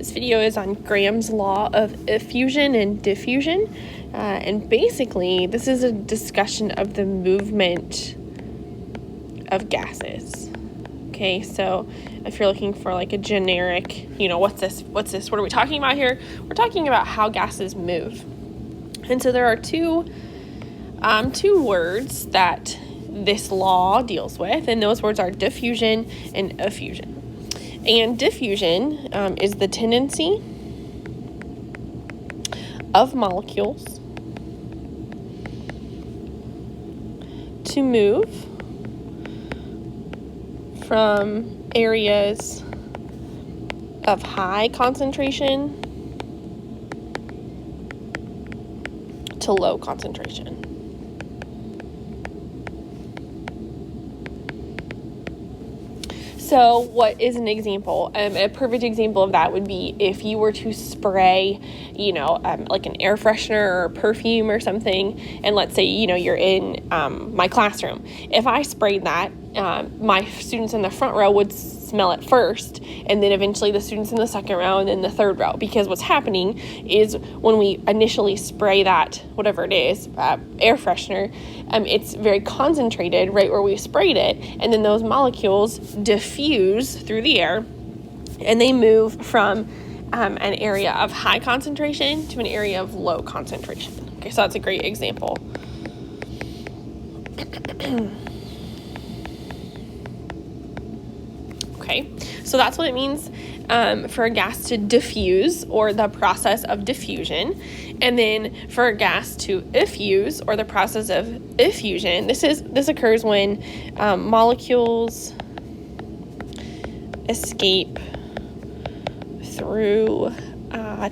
This video is on Graham's law of effusion and diffusion, and basically this is a discussion of the movement of gases. Okay, so if you're looking for like a generic, what's this, what are we talking about here? We're talking about how gases move. And so there are two words that this law deals with, and those words are diffusion and effusion. And diffusion is the tendency of molecules to move from areas of high concentration to low concentration. So what is an example? A perfect example of that would be if you were to spray, like an air freshener or perfume or something, and let's say, you're in my classroom. If I sprayed that, my students in the front row would smell it first, and then eventually the students in the second row, and then the third row, because what's happening is when we initially spray that, whatever it is, air freshener, it's very concentrated right where we sprayed it, and then those molecules diffuse through the air, and they move from an area of high concentration to an area of low concentration. Okay, so that's a great example. Okay, so that's what it means for a gas to diffuse, or the process of diffusion. And then for a gas to effuse, or the process of effusion, this occurs when molecules escape through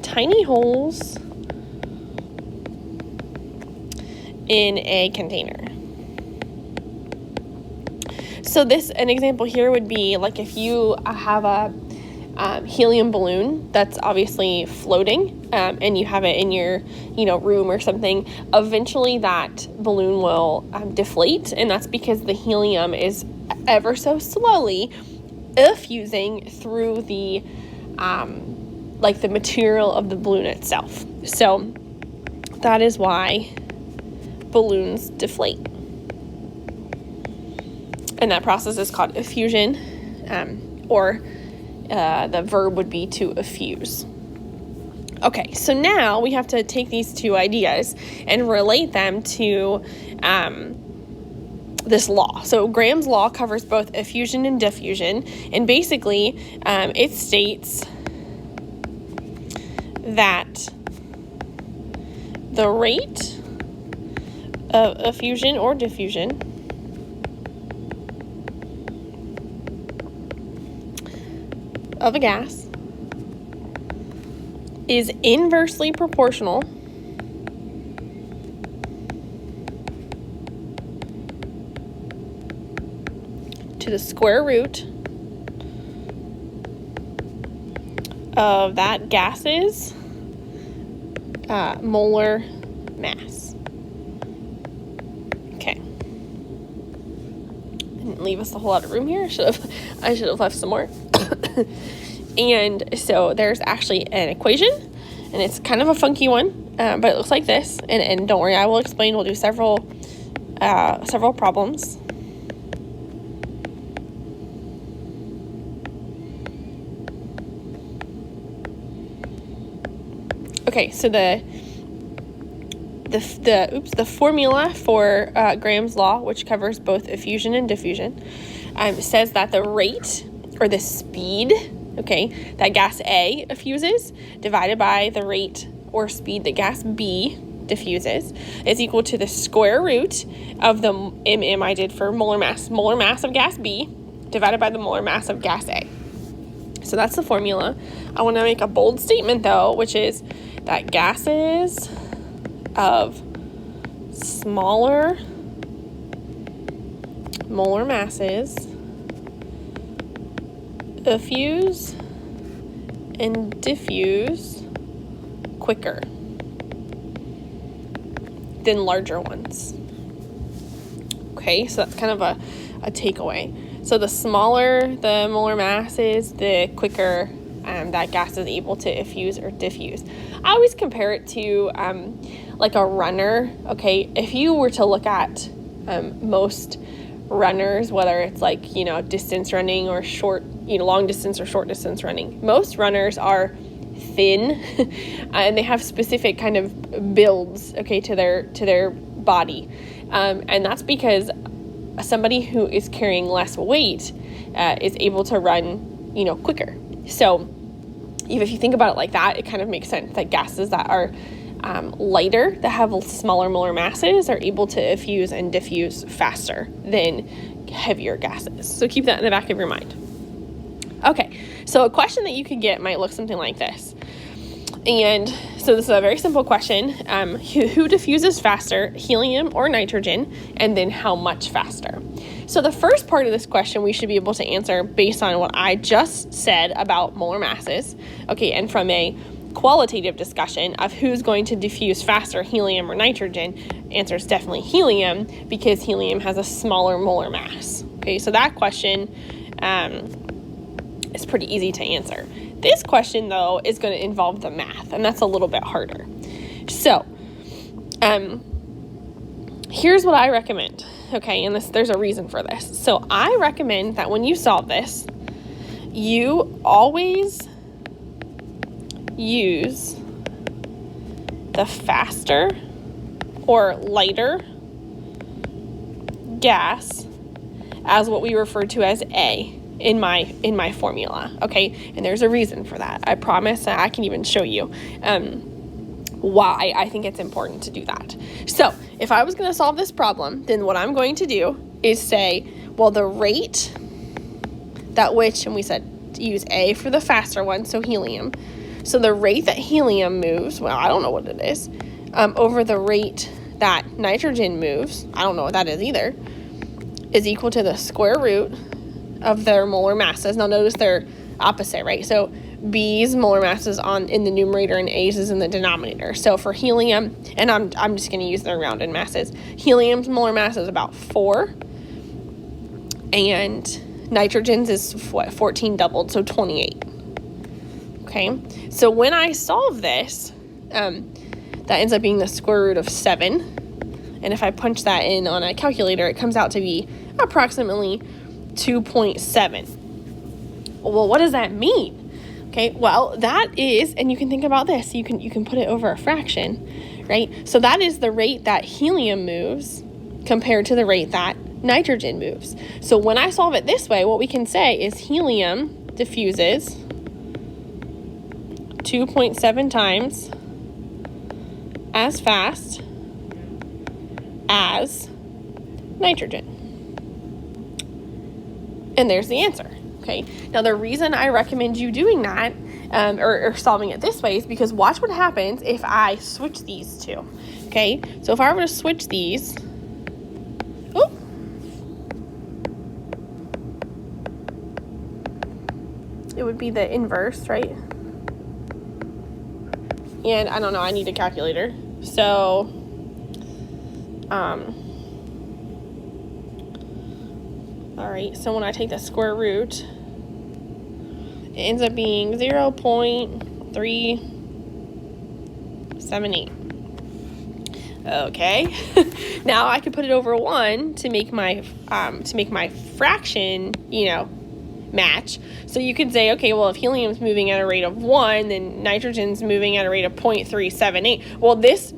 tiny holes in a container. So an example here would be like if you have a helium balloon that's obviously floating, and you have it in your room or something. Eventually that balloon will deflate, and that's because the helium is ever so slowly effusing through the the material of the balloon itself. So that is why balloons deflate. And that process is called effusion, or the verb would be to effuse. Okay, so now we have to take these two ideas and relate them to this law. So Graham's law covers both effusion and diffusion, and basically it states that the rate of effusion or diffusion of a gas is inversely proportional to the square root of that gas's molar mass. Okay. Didn't leave us a whole lot of room here. I should have left some more. And so there's actually an equation, and it's kind of a funky one, but it looks like this. And don't worry, I will explain. We'll do several problems. Okay, so the formula for Graham's law, which covers both effusion and diffusion, says that the rate, or the speed, that gas A effuses divided by the rate or speed that gas B diffuses is equal to the square root of the I did for molar mass of gas B divided by the molar mass of gas A. So that's the formula. I want to make a bold statement though, which is that gases of smaller molar masses effuse and diffuse quicker than larger ones. Okay, so that's kind of a takeaway. So the smaller the molar mass is, the quicker that gas is able to effuse or diffuse. I always compare it to like a runner. Okay, if you were to look at most runners, whether it's like, distance running or short, long distance or short distance running, most runners are thin and they have specific kind of builds, okay, to their body. And that's because somebody who is carrying less weight is able to run, quicker. So if you think about it like that, it kind of makes sense that gases that are lighter, that have smaller molar masses, are able to effuse and diffuse faster than heavier gases. So keep that in the back of your mind. Okay, so a question that you could get might look something like this. And so this is a very simple question. Who diffuses faster, helium or nitrogen, and then how much faster? So the first part of this question we should be able to answer based on what I just said about molar masses, okay, and from a qualitative discussion of who's going to diffuse faster, helium or nitrogen. Answer is definitely helium, because helium has a smaller molar mass. Okay, so that question is pretty easy to answer. This question, though, is going to involve the math, and that's a little bit harder. So, here's what I recommend. Okay, and there's a reason for this. So I recommend that when you solve this, you always use the faster or lighter gas as what we refer to as A in my formula, okay? And there's a reason for that. I promise that I can even show you why I think it's important to do that. So if I was going to solve this problem, then what I'm going to do is say, well, the rate that which, and we said to use A for the faster one, so helium. So the rate that helium moves, well, I don't know what it is, over the rate that nitrogen moves, I don't know what that is either, is equal to the square root of their molar masses. Now notice they're opposite, right? So B's molar mass is in the numerator and A's is in the denominator. So for helium, and I'm just going to use their rounded masses, helium's molar mass is about 4, and nitrogen's is 14 doubled, so 28. Okay, so when I solve this, that ends up being the square root of 7, and if I punch that in on a calculator, it comes out to be approximately 2.7. Well, what does that mean? Okay, well, that is, and you can think about this, you can put it over a fraction, right? So that is the rate that helium moves compared to the rate that nitrogen moves. So when I solve it this way, what we can say is helium diffuses 2.7 times as fast as nitrogen. And there's the answer. Okay, now the reason I recommend you doing that or solving it this way is because watch what happens if I switch these two. Okay, so if I were to switch these, it would be the inverse, right? And I don't know, I need a calculator. So, all right, so when I take the square root, it ends up being 0.378. Okay, now I could put it over 1 to make my fraction, match. So you could say, okay, well, if helium's moving at a rate of 1, then nitrogen's moving at a rate of 0.378. Well, this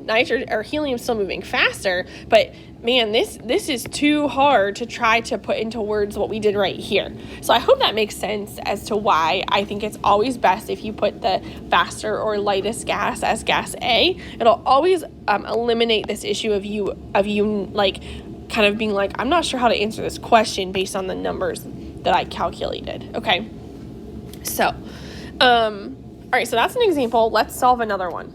helium's still moving faster, but man, this is too hard to try to put into words what we did right here. So I hope that makes sense as to why I think it's always best if you put the faster or lightest gas as gas A. It'll always eliminate this issue of you like kind of being like, I'm not sure how to answer this question based on the numbers that I calculated. Okay, so all right, so that's an example. Let's solve another one.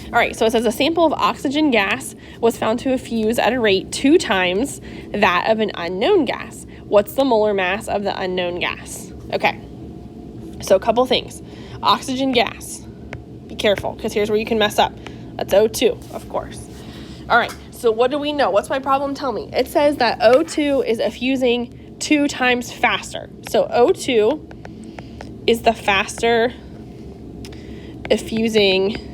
All right, so it says a sample of oxygen gas was found to effuse at a rate 2 times that of an unknown gas. What's the molar mass of the unknown gas? Okay, so a couple things. Oxygen gas, be careful, because here's where you can mess up. That's O2, of course. All right, so what do we know? What's my problem? Tell me. It says that O2 is effusing 2 times faster. So O2 is the faster effusing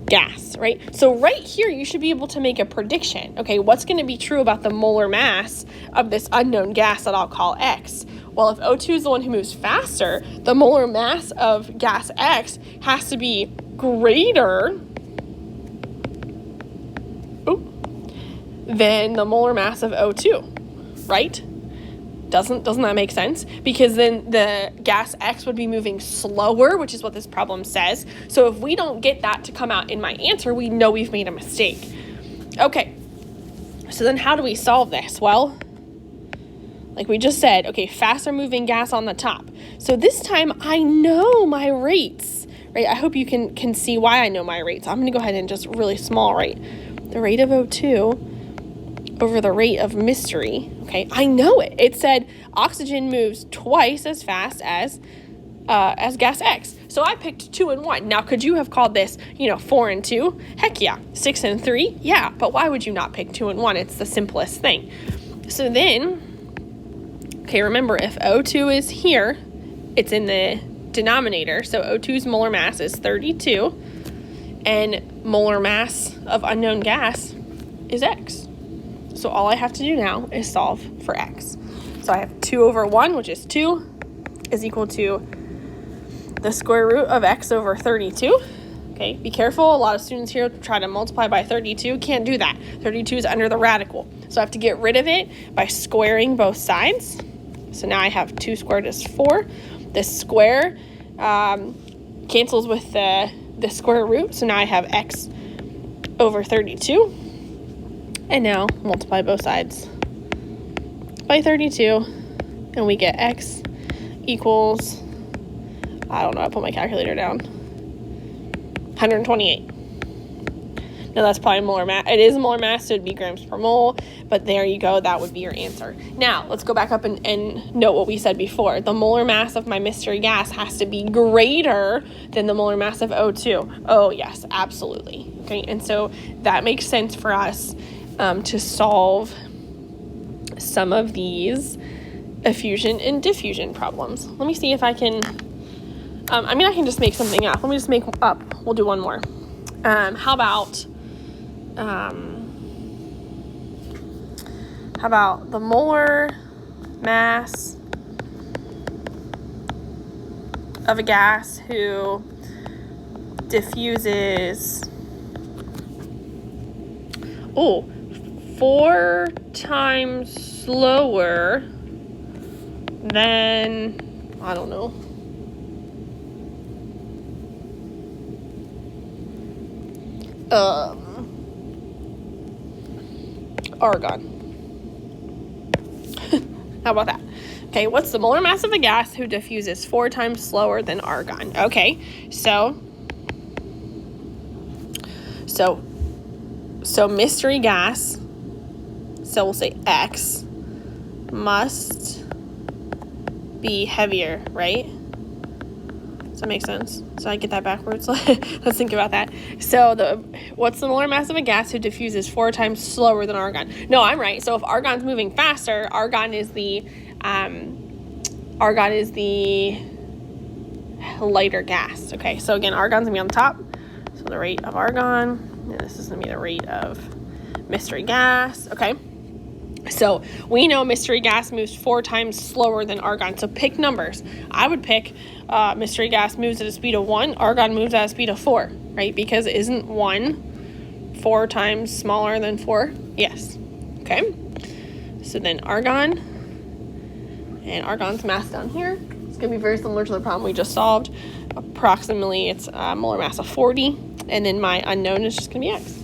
gas, right? So right here, you should be able to make a prediction. Okay, what's going to be true about the molar mass of this unknown gas that I'll call X? Well, if O2 is the one who moves faster, the molar mass of gas X has to be greater than the molar mass of O2, right? Doesn't that make sense? Because then the gas X would be moving slower, which is what this problem says. So if we don't get that to come out in my answer, we know we've made a mistake. Okay, so then how do we solve this? Well, like we just said, okay, faster moving gas on the top. So this time I know my rates, right? I hope you can see why I know my rates. I'm gonna go ahead and just really small write the rate of O2 over the rate of mystery. Okay, I know it. It said oxygen moves twice as fast as gas X. So I picked 2 and 1. Now, could you have called this, 4 and 2? Heck yeah. 6 and 3? Yeah. But why would you not pick 2 and 1? It's the simplest thing. So then, okay, remember, if O2 is here, it's in the denominator. So O2's molar mass is 32, and molar mass of unknown gas is X. So all I have to do now is solve for X. So I have 2 over 1, which is 2, is equal to the square root of X over 32. Okay, be careful. A lot of students here try to multiply by 32. Can't do that. 32 is under the radical. So I have to get rid of it by squaring both sides. So now I have 2 squared is 4. This square cancels with the square root. So now I have X over 32. And now multiply both sides by 32, and we get X equals, I don't know, I put my calculator down, 128. Now that's probably molar mass. It is molar mass, so it'd be grams per mole, but there you go, that would be your answer. Now, let's go back up and note what we said before. The molar mass of my mystery gas has to be greater than the molar mass of O2. Oh, yes, absolutely. Okay, and so that makes sense for us to solve some of these effusion and diffusion problems. Let me see if I can, I can just make something up. Let me just make up, we'll do one more. How about the molar mass of a gas who diffuses 4 times slower than, I don't know, argon. How about that? Okay, what's the molar mass of a gas who diffuses 4 times slower than argon? Okay, so mystery gas, so we'll say X, must be heavier, right? Does that make sense? So I get that backwards. Let's think about that. So what's the molar mass of a gas who diffuses 4 times slower than argon? No, I'm right. So if argon's moving faster, argon is the lighter gas. Okay, so again, argon's gonna be on the top. So the rate of argon, and this is gonna be the rate of mystery gas. Okay. So we know mystery gas moves 4 times slower than argon. So pick numbers. I would pick mystery gas moves at a speed of 1. Argon moves at a speed of 4, right? Because isn't 1 4 times smaller than 4? Yes. Okay. So then argon, and argon's mass down here. It's going to be very similar to the problem we just solved. Approximately, it's molar mass of 40. And then my unknown is just going to be X.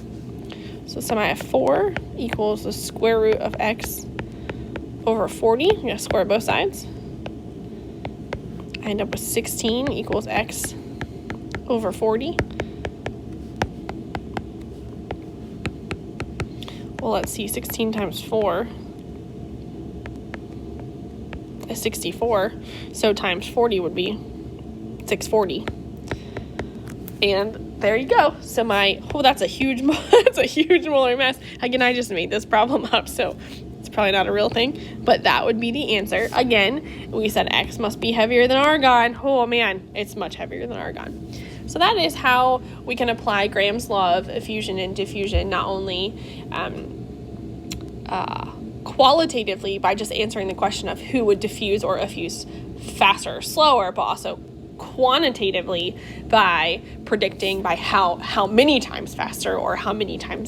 So sum I have 4 equals the square root of X over 40. I'm going to square both sides. I end up with 16 equals X over 40. Well, let's see, 16 times 4 is 64. So times 40 would be 640. And there you go. So that's a huge molar mass. Again, I just made this problem up, so it's probably not a real thing, but that would be the answer. Again, we said X must be heavier than argon. Oh man, it's much heavier than argon. So that is how we can apply Graham's law of effusion and diffusion, not only qualitatively by just answering the question of who would diffuse or effuse faster or slower, but also quantitatively by predicting by how many times faster or how many times